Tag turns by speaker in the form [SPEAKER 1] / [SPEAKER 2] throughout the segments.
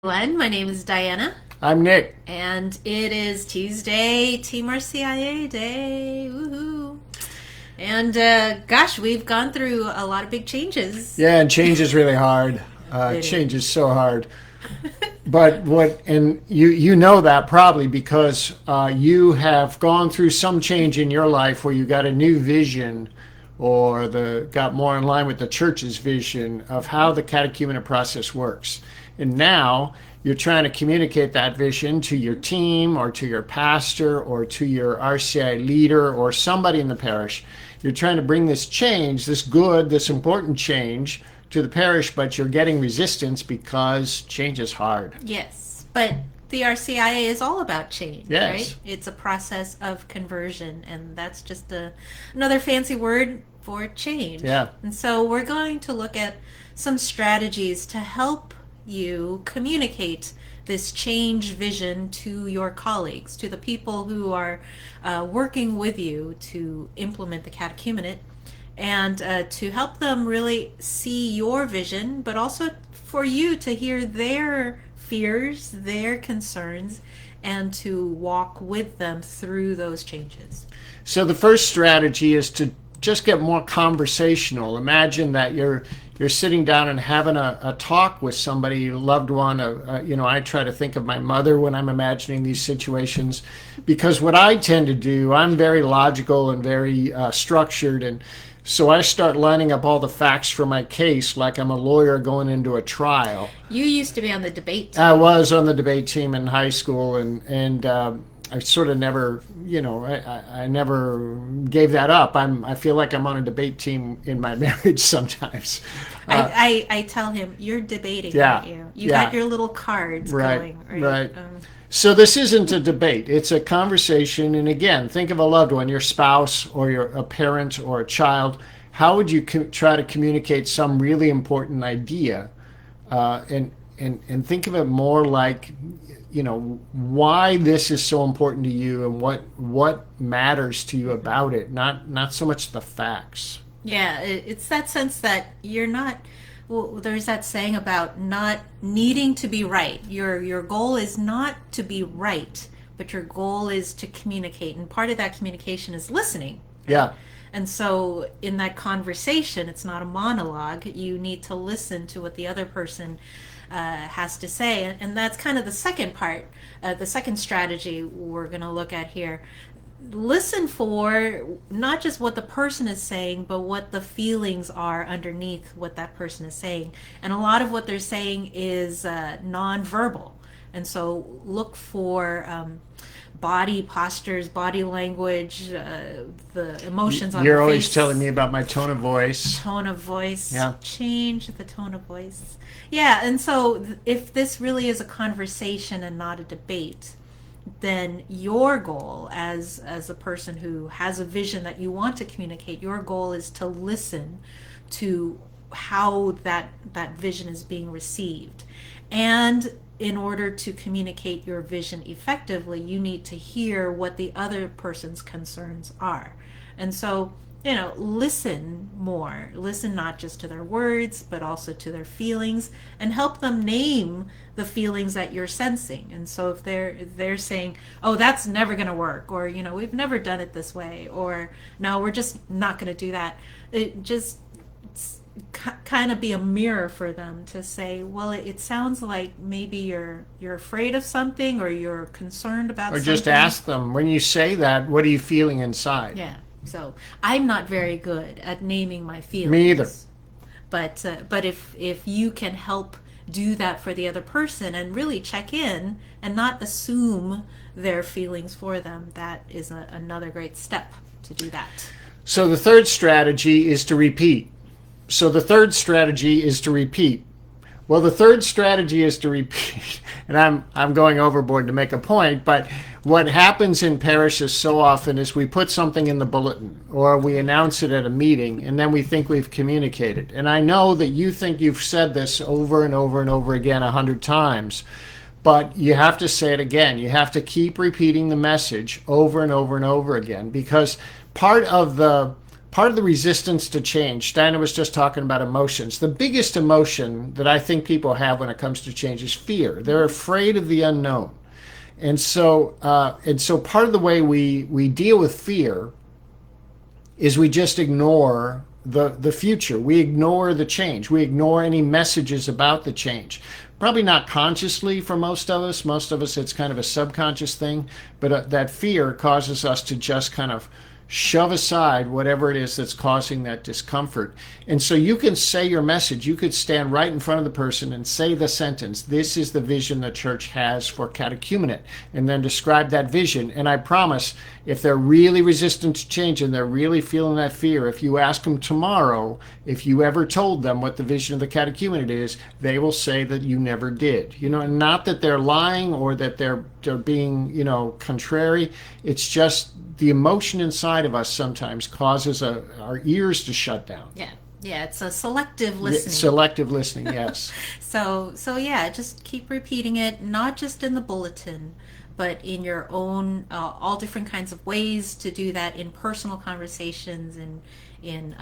[SPEAKER 1] Everyone, my name is Diana,
[SPEAKER 2] I'm Nick.
[SPEAKER 1] and it is Tuesday, Team RCIA Day. Woohoo! And gosh, we've gone through a lot of big changes.
[SPEAKER 2] Yeah, and change is really hard.
[SPEAKER 1] It
[SPEAKER 2] Change is
[SPEAKER 1] is.
[SPEAKER 2] so hard. But and you know that probably because you have gone through some change in your life where you got a new vision or the got more in line with the church's vision of how the catechumenate process works. And now you're trying to communicate that vision to your team or to your pastor or to your RCI leader or somebody in the parish. You're trying to bring this change, this good, this important change to the parish, but you're getting resistance because change is hard.
[SPEAKER 1] Yes, but the RCIA is all about change, right?
[SPEAKER 2] Yes.
[SPEAKER 1] It's a process of conversion, and that's just another fancy word for change.
[SPEAKER 2] Yeah.
[SPEAKER 1] And so we're going to look at some strategies to help you communicate this change vision to your colleagues, to the people who are working with you to implement the catechumenate, and to help them really see your vision, but also for you to hear their fears, their concerns, and to walk with them through those changes.
[SPEAKER 2] So the first strategy is to just get more conversational. Imagine that you're sitting down and having a talk with somebody, a loved one. I try to think of my mother when I'm imagining these situations, because what I tend to do, I'm very logical and very structured, and so I start lining up all the facts for my case like I'm a lawyer going into a trial.
[SPEAKER 1] You used to be on the debate
[SPEAKER 2] I
[SPEAKER 1] team.
[SPEAKER 2] was on the debate team in high school, and I sort of never, I never gave that up. I feel like I'm on a debate team in my marriage sometimes. Uh,
[SPEAKER 1] I tell him, you're debating,
[SPEAKER 2] yeah,
[SPEAKER 1] aren't you? You got
[SPEAKER 2] yeah,
[SPEAKER 1] your little cards
[SPEAKER 2] right,
[SPEAKER 1] going, right?
[SPEAKER 2] right. So this isn't a debate; it's a conversation. And again, think of a loved one, your spouse, or a parent, or a child. How would you try to communicate some really important idea, and think of it more like, why this is so important to you and what matters to you about it, not so much the facts.
[SPEAKER 1] Yeah, it's that sense that you're not. Well, there's that saying about not needing to be right. Your goal is not to be right, but your goal is to communicate, and part of that communication is listening, right?
[SPEAKER 2] Yeah.
[SPEAKER 1] And so, in that conversation, it's not a monologue. You need to listen to what the other person has to say, and that's kind of the second part, the second strategy we're going to look at here. Listen for not just what the person is saying, but what the feelings are underneath what that person is saying. And a lot of what they're saying is nonverbal. And so look for body postures, body language, the emotions on the
[SPEAKER 2] You're always
[SPEAKER 1] face,
[SPEAKER 2] telling me about my tone of voice.
[SPEAKER 1] tone of voice,
[SPEAKER 2] Yeah.
[SPEAKER 1] change the tone of voice. Yeah, and so if this really is a conversation and not a debate, then your goal as a person who has a vision that you want to communicate, your goal is to listen to how that vision is being received. And in order to communicate your vision effectively, you need to hear what the other person's concerns are. And so, listen more. Listen not just to their words, but also to their feelings, and help them name the feelings that you're sensing. And so if they're saying, "Oh, that's never going to work," or "We've never done it this way," or "No, we're just not going to do that," it just kind of be a mirror for them to say, "Well, it sounds like maybe you're afraid of something, or you're concerned about
[SPEAKER 2] Or just
[SPEAKER 1] something."
[SPEAKER 2] ask them, when you say that, what are you feeling inside?
[SPEAKER 1] Yeah. So I'm not very good at naming my
[SPEAKER 2] Me either.
[SPEAKER 1] feelings, but if you can help do that for the other person and really check in and not assume their feelings for them, that is another great step to do that.
[SPEAKER 2] So the third strategy is to repeat. So the third strategy is to repeat. Well, the third strategy is to repeat, and I'm going overboard to make a point, but what happens in parishes so often is we put something in the bulletin or we announce it at a meeting, and then we think we've communicated. And I know that you think you've said this over and over and over again 100 times, but you have to say it again. You have to keep repeating the message over and over and over again, because part of part of the resistance to change, Diana was just talking about emotions. The biggest emotion that I think people have when it comes to change is fear. They're afraid of the unknown. And so part of the way we deal with fear is we just ignore the future. We ignore the change. We ignore any messages about the change. Probably not consciously for most of us. Most of us, it's kind of a subconscious thing. But that fear causes us to just kind of shove aside whatever it is that's causing that discomfort. And so you can say your message. You could stand right in front of the person and say the sentence, "This is the vision the church has for catechumenate," and then describe that vision. And I promise, if they're really resistant to change and they're really feeling that fear, if you ask them tomorrow, if you ever told them what the vision of the catechumenate is, they will say that you never did. And not that they're lying or that they're being, contrary. It's just the emotion inside of us sometimes causes our ears to shut down.
[SPEAKER 1] Yeah, it's a selective listening.
[SPEAKER 2] Selective listening, yes.
[SPEAKER 1] So yeah, just keep repeating it, not just in the bulletin, but in your own, all different kinds of ways to do that in personal conversations and in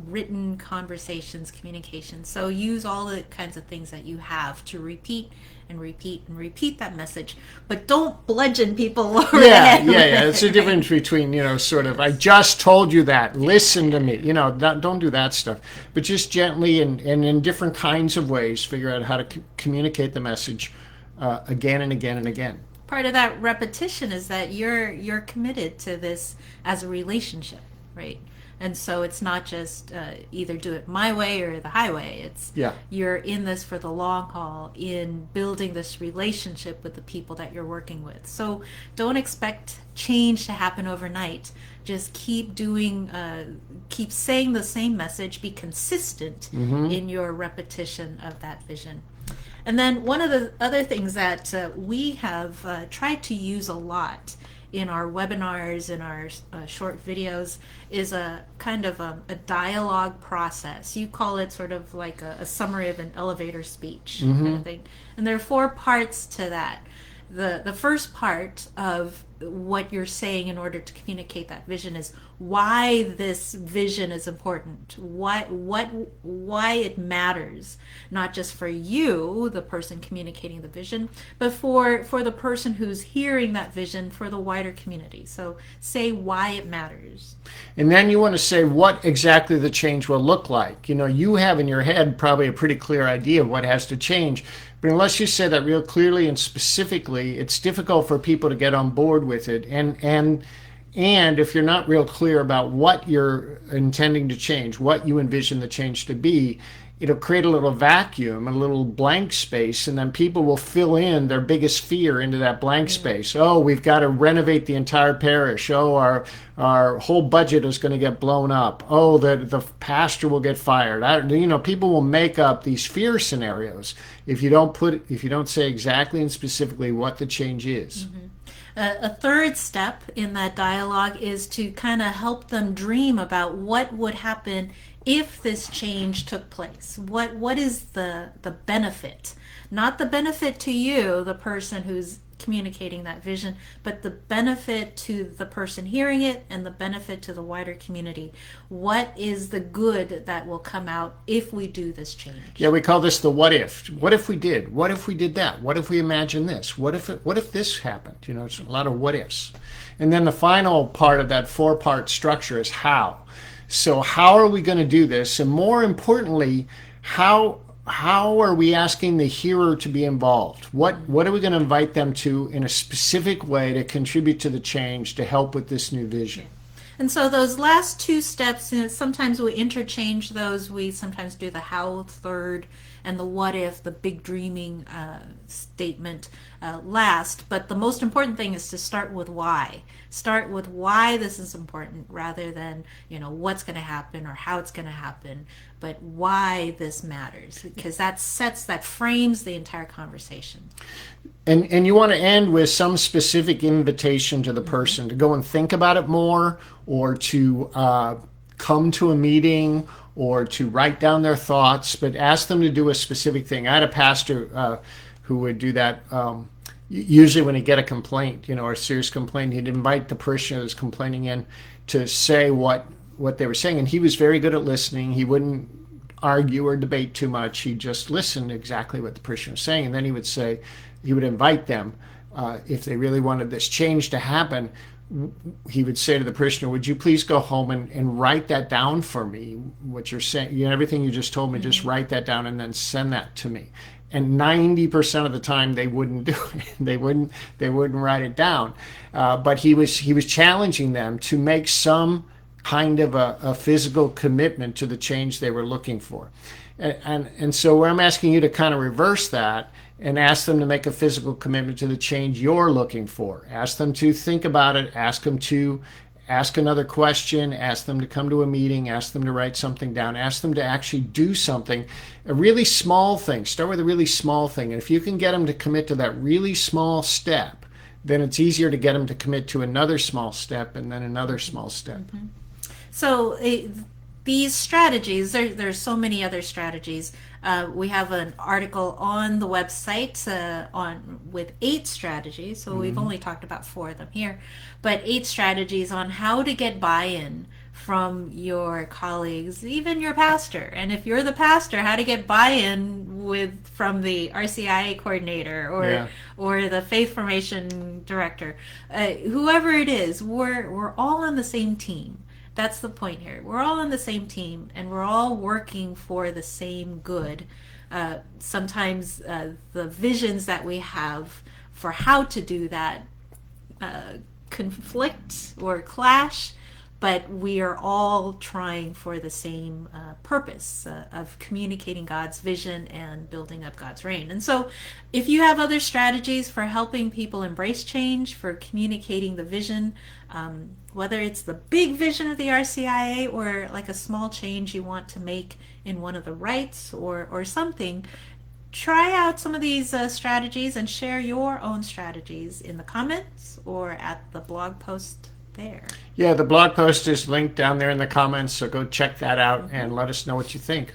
[SPEAKER 1] written conversations, communication. So use all the kinds of things that you have to repeat and repeat and repeat that message, but don't bludgeon people over the head.
[SPEAKER 2] Yeah. It's a difference between, sort of, I just told you that, listen to me, don't do that stuff, but just gently and in different kinds of ways, figure out how to communicate the message again and again and again.
[SPEAKER 1] Part of that repetition is that you're committed to this as a relationship, right? And so it's not just either do it my way or the highway. It's you're in this for the long haul, in building this relationship with the people that you're working with. So don't expect change to happen overnight. Just keep keep saying the same message. Be consistent in your repetition of that vision. And then one of the other things that we have tried to use a lot in our webinars, in our short videos, is a kind of a dialogue process. You call it sort of like a summary of an elevator speech kind of thing. And there are 4 parts to that. The first part of what you're saying in order to communicate that vision is why this vision is important, why it matters, not just for you, the person communicating the vision, but for the person who's hearing that vision, for the wider community. So say why it matters.
[SPEAKER 2] And then you want to say what exactly the change will look like. You have in your head probably a pretty clear idea of what has to change. But unless you say that real clearly and specifically, it's difficult for people to get on board with it. And if you're not real clear about what you're intending to change, what you envision the change to be, it'll create a little vacuum, a little blank space, and then people will fill in their biggest fear into that blank space. Oh, we've got to renovate the entire parish. Oh, our whole budget is going to get blown up. Oh, the pastor will get fired. People will make up these fear scenarios if you don't say exactly and specifically what the change is.
[SPEAKER 1] A third step in that dialogue is to kind of help them dream about what would happen if this change took place. What is the benefit? Not the benefit to you, the person who's communicating that vision, but the benefit to the person hearing it and the benefit to the wider community. What is the good that will come out if we do this change? Yeah,
[SPEAKER 2] we call this the what if. What if we did? What if we did that? What if we imagine this? What if this happened? It's a lot of what ifs. And then the final part of that 4-part structure is how. So how are we going to do this? And more importantly, how are we asking the hearer to be involved? What are we going to invite them to in a specific way to contribute to the change, to help with this new vision?
[SPEAKER 1] And so those last 2 steps, sometimes we interchange those. We sometimes do the how third and the what if, the big dreaming statement last. But the most important thing is to start with why. Start with why this is important rather than, what's going to happen or how it's going to happen, but why this matters, because that frames the entire conversation.
[SPEAKER 2] And you want to end with some specific invitation to the person to go and think about it more, or to come to a meeting, or to write down their thoughts, but ask them to do a specific thing. I had a pastor who would do that. Usually when he'd get a complaint, or a serious complaint, he'd invite the parishioner that's complaining in to say what what they were saying. And he was very good at listening. He wouldn't argue or debate too much. He just listened exactly what the parishioner was saying. And then he would invite them, if they really wanted this change to happen, he would say to the parishioner, would you please go home and write that down for me, what you're saying, everything you just told me, just write that down and then send that to me. And 90% of the time they wouldn't do it. They wouldn't write it down. But he was challenging them to make some kind of a physical commitment to the change they were looking for. And so I'm asking you to kind of reverse that and ask them to make a physical commitment to the change you're looking for. Ask them to think about it. Ask them to ask another question. Ask them to come to a meeting. Ask them to write something down. Ask them to actually do something, a really small thing. Start with a really small thing. And if you can get them to commit to that really small step, then it's easier to get them to commit to another small step and then another small step.
[SPEAKER 1] Mm-hmm. So these strategies, there's so many other strategies. We have an article on the website with 8 strategies. So we've only talked about 4 of them here, but 8 strategies on how to get buy-in from your colleagues, even your pastor. And if you're the pastor, how to get buy-in from the RCIA coordinator or the faith formation director, whoever it is. We're all on the same team. That's the point here. We're all on the same team, and we're all working for the same good. Sometimes the visions that we have for how to do that conflict or clash, but we are all trying for the same purpose of communicating God's vision and building up God's reign. And so if you have other strategies for helping people embrace change, for communicating the vision, whether it's the big vision of the RCIA or like a small change you want to make in one of the rites or something, try out some of these strategies and share your own strategies in the comments or at the blog post there.
[SPEAKER 2] Yeah, the blog post is linked down there in the comments, so go check that out and let us know what you think.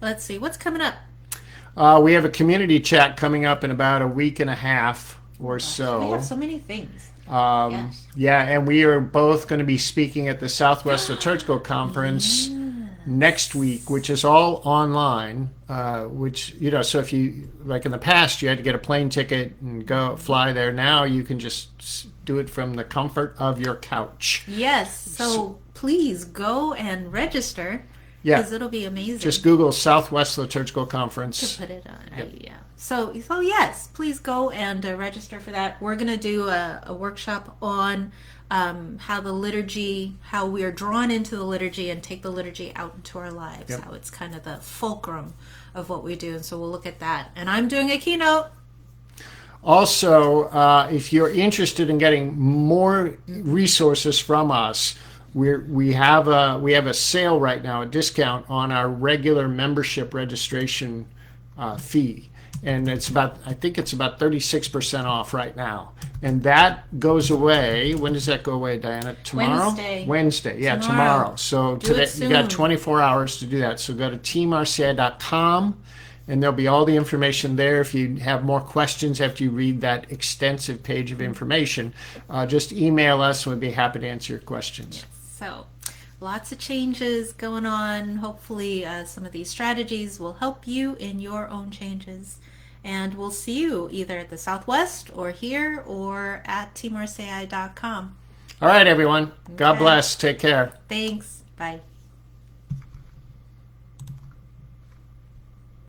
[SPEAKER 1] Let's see, what's coming up?
[SPEAKER 2] We have a community chat coming up in about a week and a half or so.
[SPEAKER 1] We have so many things.
[SPEAKER 2] Yes. Yeah, and we are both going to be speaking at the Southwest Liturgical Conference next week, which is all online, which, so if you, like in the past, you had to get a plane ticket and go fly there. Now you can just do it from the comfort of your couch.
[SPEAKER 1] Yes, so please go and register, because it'll be amazing.
[SPEAKER 2] Just Google Southwest Liturgical Conference.
[SPEAKER 1] To put it on, yeah. So yes, please go and register for that. We're going to do a workshop on how we are drawn into the liturgy and take the liturgy out into our lives, how it's kind of the fulcrum of what we do. And so we'll look at that. And I'm doing a keynote.
[SPEAKER 2] Also, if you're interested in getting more resources from us, we have a sale right now, a discount on our regular membership registration fee. And I think it's about 36% off right now. And that goes away. When does that go away, Diana? Tomorrow? Wednesday. Yeah, tomorrow. So today you got 24 hours to do that. So go to teamrci.com, and there'll be all the information there. If you have more questions after you read that extensive page of information, just email us and we'd be happy to answer your questions.
[SPEAKER 1] Yes. So lots of changes going on. Hopefully some of these strategies will help you in your own changes. And we'll see you either at the Southwest or here or at teamrci.com.
[SPEAKER 2] All right, everyone. God bless. Take care.
[SPEAKER 1] Thanks. Bye.